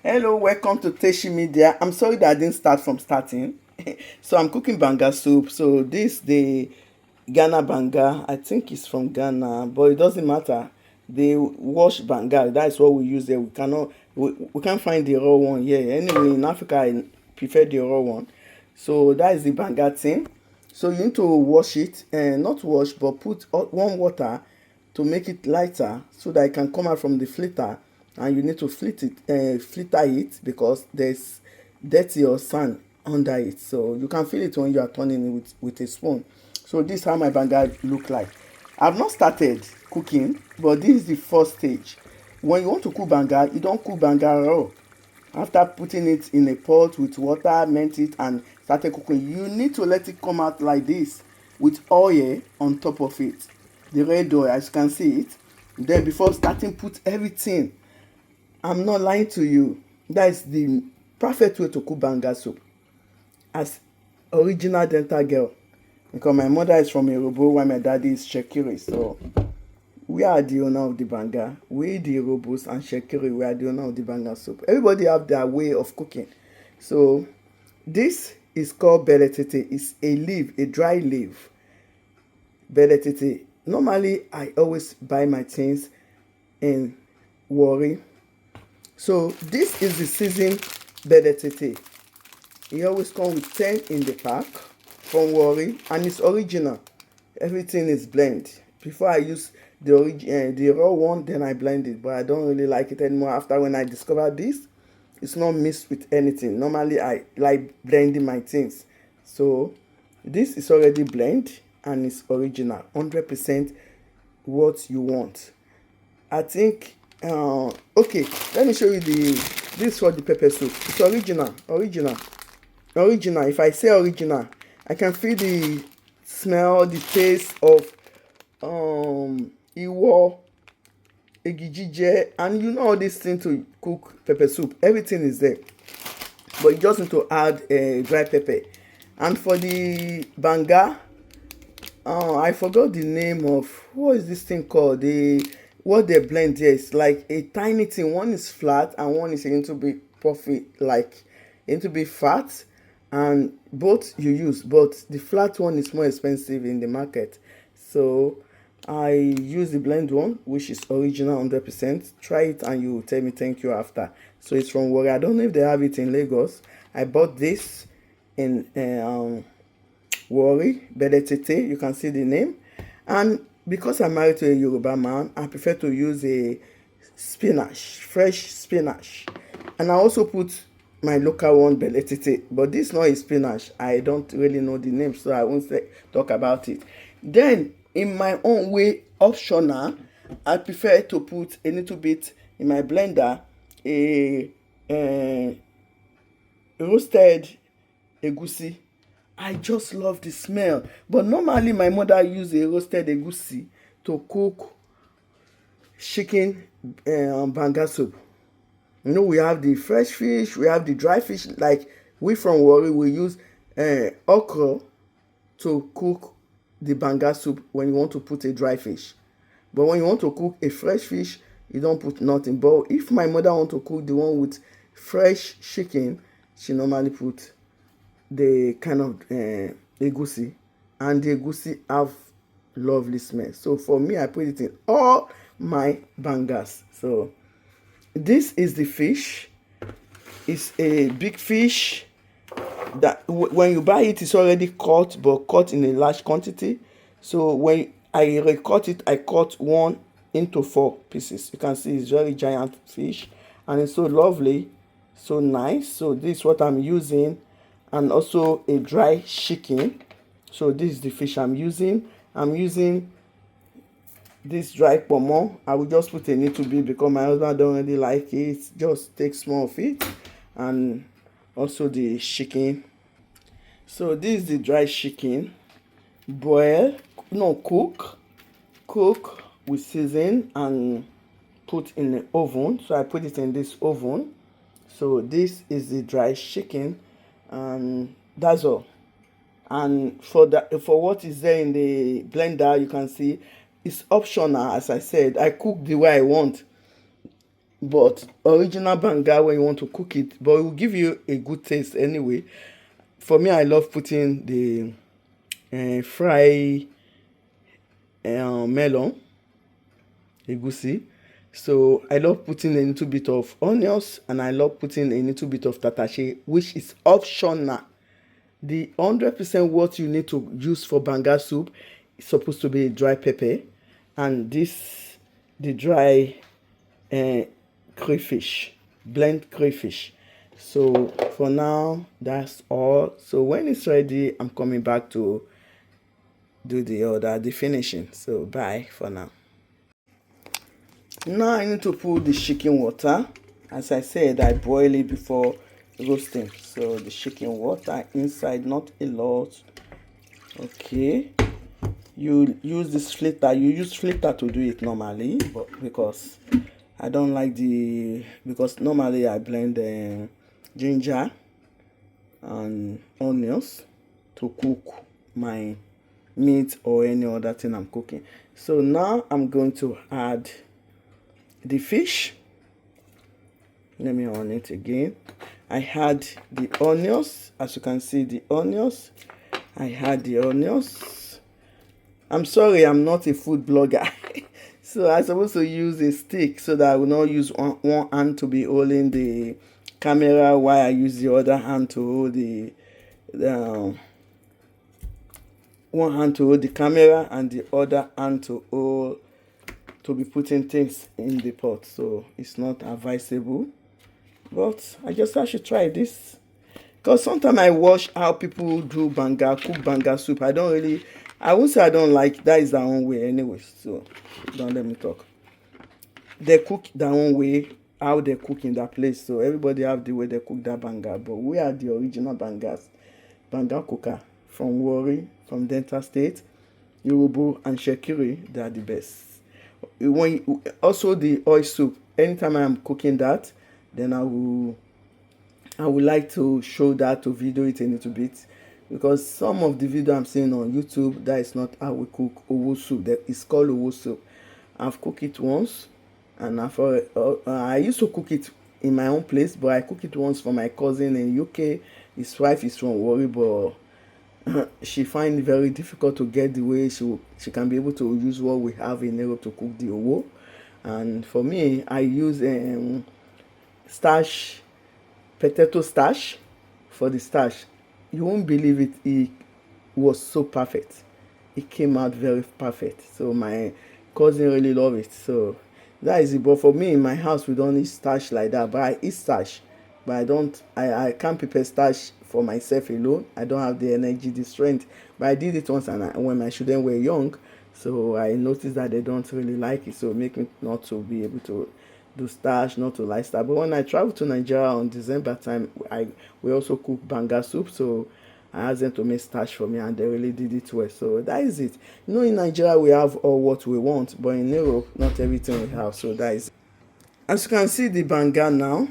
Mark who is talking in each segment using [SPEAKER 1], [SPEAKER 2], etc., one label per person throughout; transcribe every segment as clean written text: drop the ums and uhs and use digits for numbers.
[SPEAKER 1] Hello, welcome to Teshi Media. I'm sorry that I didn't start from starting. So I'm cooking banga soup. So this the Ghana banga. I think it's from Ghana, but it doesn't matter. They wash banga. That's what we use there. We can't find the raw one here. Anyway, in Africa I prefer the raw one. So that is the banga thing. So you need to wash it and not wash but put warm water to make it lighter so that it can come out from the filter, and you need to filter it because there's dirty or sand under it, so you can feel it when you are turning it with a spoon. So this is how my banga look like. I've not started cooking, but this is the first stage. When you want to cook banga, you don't cook banga raw. After putting it in a pot with water, melt it and started cooking, you need to let it come out like this with oil on top of it, the red oil as you can see it. Then before starting, put everything. I'm not lying to you. That is the perfect way to cook banga soup as original Delta girl, because my mother is from Yoruba while my daddy is Shekiri. So we are the owner of the banga. We the Yorubos and Shekiri, we are the owner of the banga soup. Everybody have their way of cooking. So this is called beletete. It's a leaf, a dry leaf. Beletete. Normally I always buy my things in Warri. So this is the seasoned beletete. E always come with 10 in the pack from Warri, and it's original. Everything is blend. Before I use the raw one, then I blend it, but I don't really like it anymore after when I discovered this. It's not mixed with anything. Normally I like blending my things. So this is already blend and it's original, 100% what you want. I think okay, let me show you this for the pepper soup. It's original. If I say original, I can feel the smell, the taste of iwo, egijije, and you know all these things to cook pepper soup. Everything is there, but you just need to add dry pepper. And for the banga, I forgot the name of what is this thing called. What they blend here is like a tiny thing. One is flat and one is a little bit puffy, like a little bit fat. And both you use, but the flat one is more expensive in the market. So I use the blend one, which is original 100%. Try it and you will tell me thank you after. So it's from Warri. I don't know if they have it in Lagos. I bought this in Warri, Beletete. You can see the name. And because I'm married to a Yoruba man, I prefer to use a spinach, fresh spinach. And I also put my local one, Beletete. But this not a spinach. I don't really know the name, so I won't talk about it. Then, in my own way, optional, I prefer to put a little bit in my blender, a roasted egusi. I just love the smell. But normally my mother use a roasted egusi to cook chicken banga soup. You know, we have the fresh fish, we have the dry fish. Like we from Warri, we use okra to cook the banga soup when you want to put a dry fish. But when you want to cook a fresh fish, you don't put nothing. But if my mother want to cook the one with fresh chicken, she normally put the kind of egusi, and the egusi have lovely smell. So for me, I put it in all my bangas. So this is the fish. It's a big fish that when you buy it, it's already cut, but cut in a large quantity. So when I recut it, I cut one into 4 pieces. You can see it's very giant fish, and it's so lovely, so nice. So this is what I'm using, and also a dry chicken. So this is the fish I'm using. I'm using this dry pomo. I will just put a little bit because my husband don't really like it. Just take small of it, and also the chicken. So this is the dry chicken. Boil, no, cook with season and put in the oven. So I put it in this oven. So this is the dry chicken, and that's all. And for what is there in the blender, you can see it's optional. As I said, I cook the way I want. but original banga when you want to cook it, but it will give you a good taste anyway. For me, I love putting the fry melon egusi. So I love putting a little bit of onions, and I love putting a little bit of tatache, which is optional. The 100% what you need to use for banga soup is supposed to be dry pepper, and this the dry uh, crayfish, blend crayfish. So for now, that's all. So when it's ready, I'm coming back to do the finishing. So bye for now. Now I need to put the chicken water. As I said, I boil it before roasting. So the chicken water inside, not a lot. Okay. You use this filter. You use filter to do it normally, but because I don't like because normally I blend ginger and onions to cook my meat or any other thing I'm cooking. So now I'm going to add the fish. Let me on it again. I had the onions. As you can see, the onions. I had the onions. I'm sorry, I'm not a food blogger. So I'm supposed to use a stick so that I will not use one hand to be holding the camera while I use the other hand to hold the one hand to hold the camera and the other hand to hold to be putting things in the pot. So it's not advisable, but I just I should try this because sometimes I watch how people do cook banga soup. I won't say I don't like, that is their own way anyway, so don't let me talk. They cook their own way, how they cook in that place, so everybody have the way they cook that banga, but we are the original banga cooker from Warri, from Delta State, Yoruba and Shekiri. They are the best. Also the oil soup, anytime I'm cooking that, then I would like to show that, to video it a little bit, because some of the video I'm seeing on YouTube, that is not how we cook owo soup. That is called owo soup. I've cooked it once, and I used to cook it in my own place, but I cooked it once for my cousin in UK. His wife is from Warri, but she find it very difficult to get the way she can be able to use what we have in Europe to cook the owo. And for me, I use starch, potato starch for the starch. You won't believe it, it was so perfect. It came out very perfect. So my cousin really love it. So that is it. But for me in my house, we don't eat starch like that, but I eat starch, but I can't prepare starch for myself alone. I don't have the energy, the strength. But I did it once, and when my children were young, so I noticed that they don't really like it, so make me not to be able to do starch, not to like starch. But when I traveled to Nigeria on December time, we also cook banga soup, so I asked them to make starch for me, and they really did it well. So that is it. In Nigeria we have all what we want, but in Europe not everything we have. So that is it. As you can see, the banga now,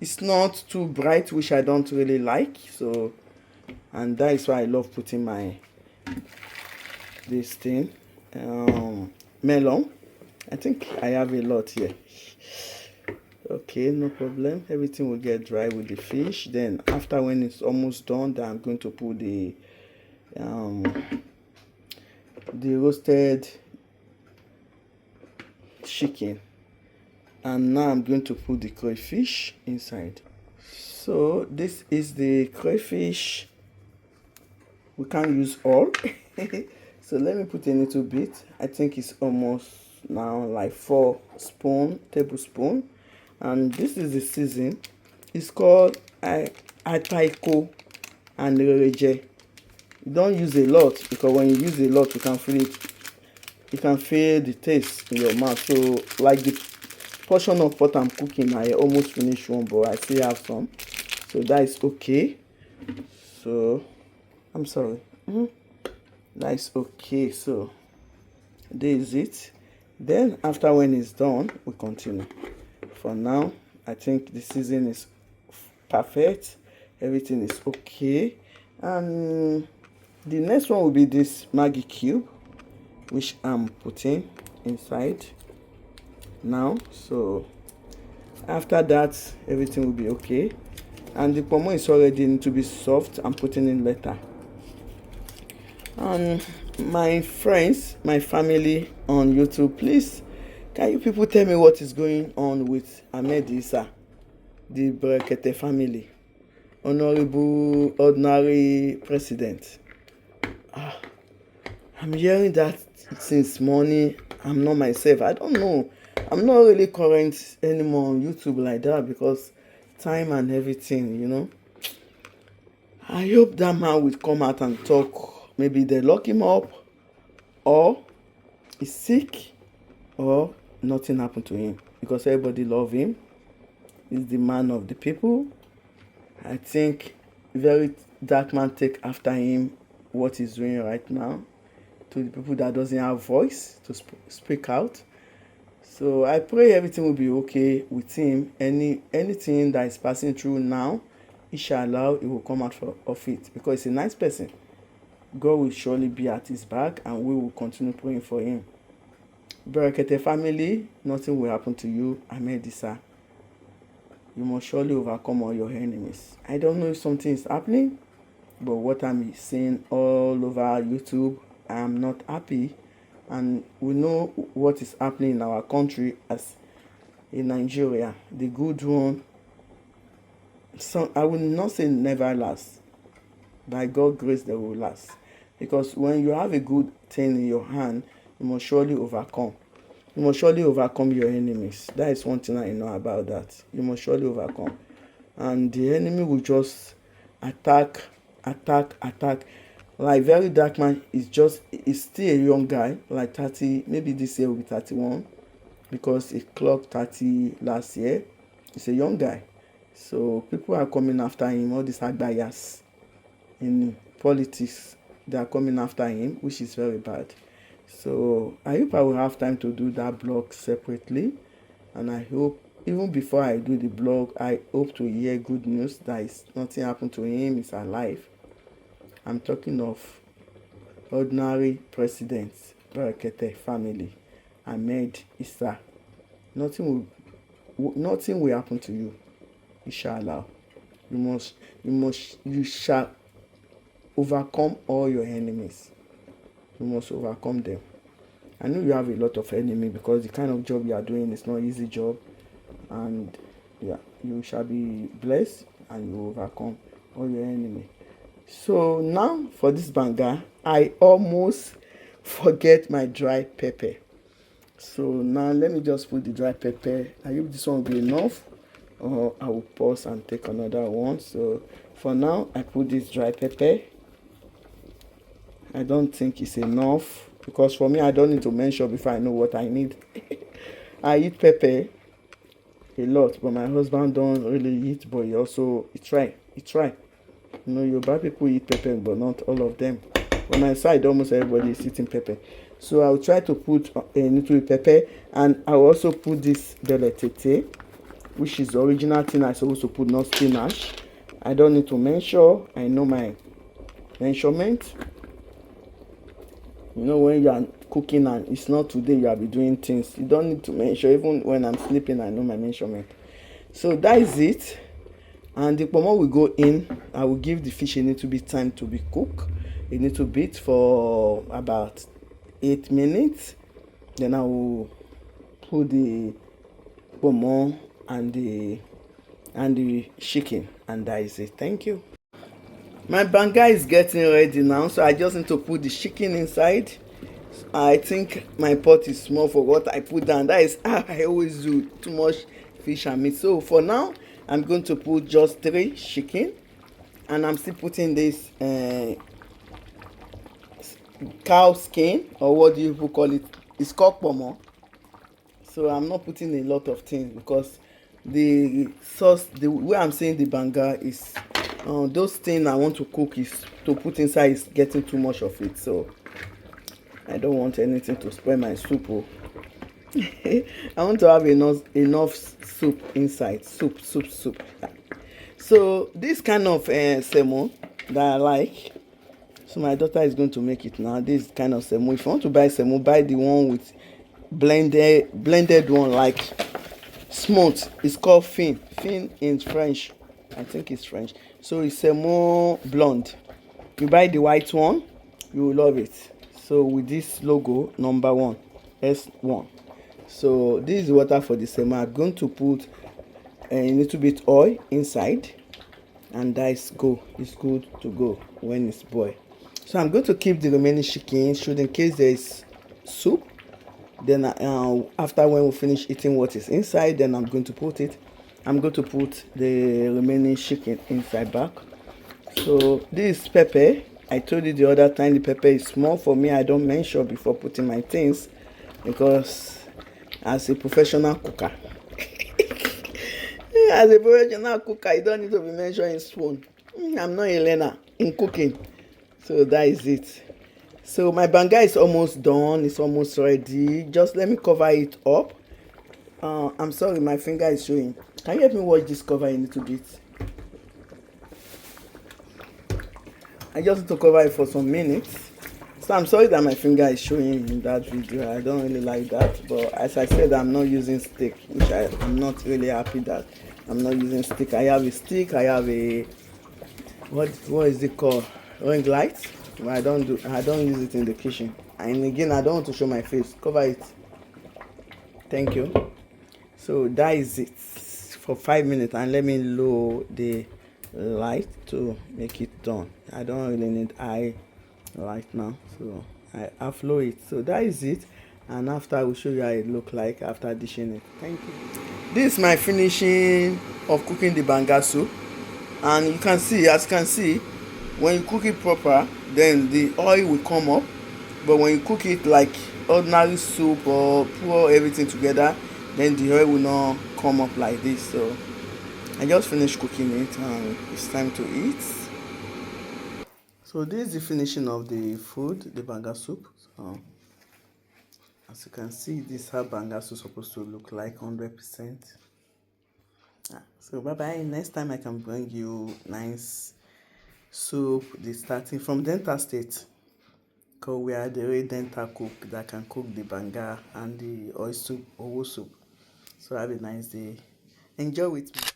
[SPEAKER 1] it's not too bright, which I don't really like. So, and that is why I love putting this thing, melon. I think I have a lot here. Okay, no problem. Everything will get dry with the fish. Then after, when it's almost done, then I'm going to put the roasted chicken, and now I'm going to put the crayfish inside. So this is the crayfish. We can't use all. So let me put a little bit. I think it's almost now like 4 tablespoon, and this is the season. It's called ataiko and rereje. You don't use a lot, because when you use a lot, you can feel it. You can feel the taste in your mouth. So like the portion of what I'm cooking, I almost finished one, but I still have some, so that is okay. So I'm sorry. That is okay. So this is it. Then after, when it's done, we continue. For now, I think the season is perfect. Everything is okay, and the next one will be this Maggi cube, which I'm putting inside now. So After that, everything will be okay. And the pomo is already need to be soft. I'm putting in later. And my friends, my family on YouTube, please, can you people tell me what is going on with Ahmed Isah, the Brekete family, honorable ordinary president? I'm hearing that since morning. I'm not myself. I don't know. I'm not really current anymore on YouTube like that because time and everything. I hope that man will come out and talk. Maybe they lock him up, or he's sick, or nothing happened to him because everybody love him. He's the man of the people. I think very dark man take after him what he's doing right now to the people that doesn't have voice to speak out. So I pray everything will be okay with him. Anything that is passing through now, inshallah, it will come out of it because he's a nice person. God will surely be at his back, and we will continue praying for him. Brekete family, nothing will happen to you. Ahmed Isah, you must surely overcome all your enemies. I don't know if something is happening, but what I'm seeing all over YouTube, I'm not happy. And we know what is happening in our country as in Nigeria. The good one, so I will not say never last. By God's grace, they will last. Because when you have a good thing in your hand, you must surely overcome. You must surely overcome your enemies. That is one thing I know about that. You must surely overcome. And the enemy will just attack. Like very dark man is still a young guy, like 30, maybe this year will be 31, because he clocked 30 last year. He's a young guy. So people are coming after him, all these agbayas in politics, they are coming after him, which is very bad. So I hope I will have time to do that blog separately, and I hope even before I do the blog, I hope to hear good news that is nothing happened to him, he's alive. I'm talking of ordinary president Brekete family, Ahmed Isah. Nothing will happen to you, inshallah. You shall overcome all your enemies. You must overcome them. I know you have a lot of enemies because the kind of job you are doing is not an easy job, and yeah, you shall be blessed and you overcome all your enemies. So now for this banga, I almost forget my dry pepper. So now let me just put the dry pepper. I hope this one will be enough, or I will pause and take another one. So for now, I put this dry pepper. I don't think it's enough because for me, I don't need to measure before I know what I need. I eat pepper a lot, but my husband don't really eat, but he try. Yoruba people eat pepper, but not all of them. On my side, almost everybody is eating pepper. So I'll try to put a little pepper, and I'll also put this DELTA, which is the original thing I'm supposed to put, not spinach. I don't need to measure. I know my measurement. When you are cooking and it's not today you will be doing things, you don't need to measure. Even when I'm sleeping, I know my measurement. So that is it. And the pomo will go in. I will give the fish a little bit time to be cooked, a little bit for about 8 minutes. Then I will put the pomo and the chicken, and that is it. Thank you. My banga is getting ready now, so I just need to put the chicken inside. I think my pot is small for what I put down. That is how I always do, too much fish and meat. So for now, I'm going to put just 3 chicken, and I'm still putting this cow skin, or what do you people call it? It's called pomo. So I'm not putting a lot of things because the sauce, the way I'm saying the banga is those things I want to cook is to put inside is getting too much of it. So I don't want anything to spoil my soup. I want to have enough soup inside. Soup. So this kind of semo that I like. So my daughter is going to make it now. This kind of semo. If you want to buy semo, buy the one with blended one, like smooth. It's called fin. Fin in French. I think it's French. So it's a more blonde. You buy the white one, you will love it. So with this logo, number 1, S1. So this is water for the semo. I'm going to put a little bit oil inside, and that is it's good to go when it's boiled. So I'm going to keep the remaining chicken, should in case there is soup. Then after when we finish eating what is inside, then I'm going to put the remaining chicken inside back. So this pepper, I told you the other time the pepper is small for me. I don't measure before putting my things, because as a professional cooker you don't need to be measuring spoon. I'm not a learner in cooking. So that is it. So my banga is almost done. It's almost ready. Just let me cover it up. I'm sorry, my finger is showing. Can you help me watch this cover a little bit? I just need to cover it for some minutes. So I'm sorry that my finger is showing in that video. I don't really like that. But as I said, I'm not using stick, which I'm not really happy that I'm not using stick. I have a stick. I have a what is it called? Ring light. But I don't use it in the kitchen. And again, I don't want to show my face. Cover it. Thank you. So that is it for 5 minutes, and let me lower the light to make it done. I don't really need eye light now, so I flow it. So that is it, and after I will show you how it look like after dishing it. Thank you. This is my finishing of cooking the banga soup, and you can see, as you can see, when you cook it proper, then the oil will come up. But when you cook it like ordinary soup or pour everything together, then the oil will not come up like this. So I just finished cooking it, and it's time to eat. So this is the finishing of the food, the banga soup. So as you can see, this is how banga soup is supposed to look like, 100%. So bye bye. Next time I can bring you nice soup, the starting from Delta State, because we are the real Delta cook that can cook the banga and the oil soup, owo soup. So have a nice day. Enjoy with me.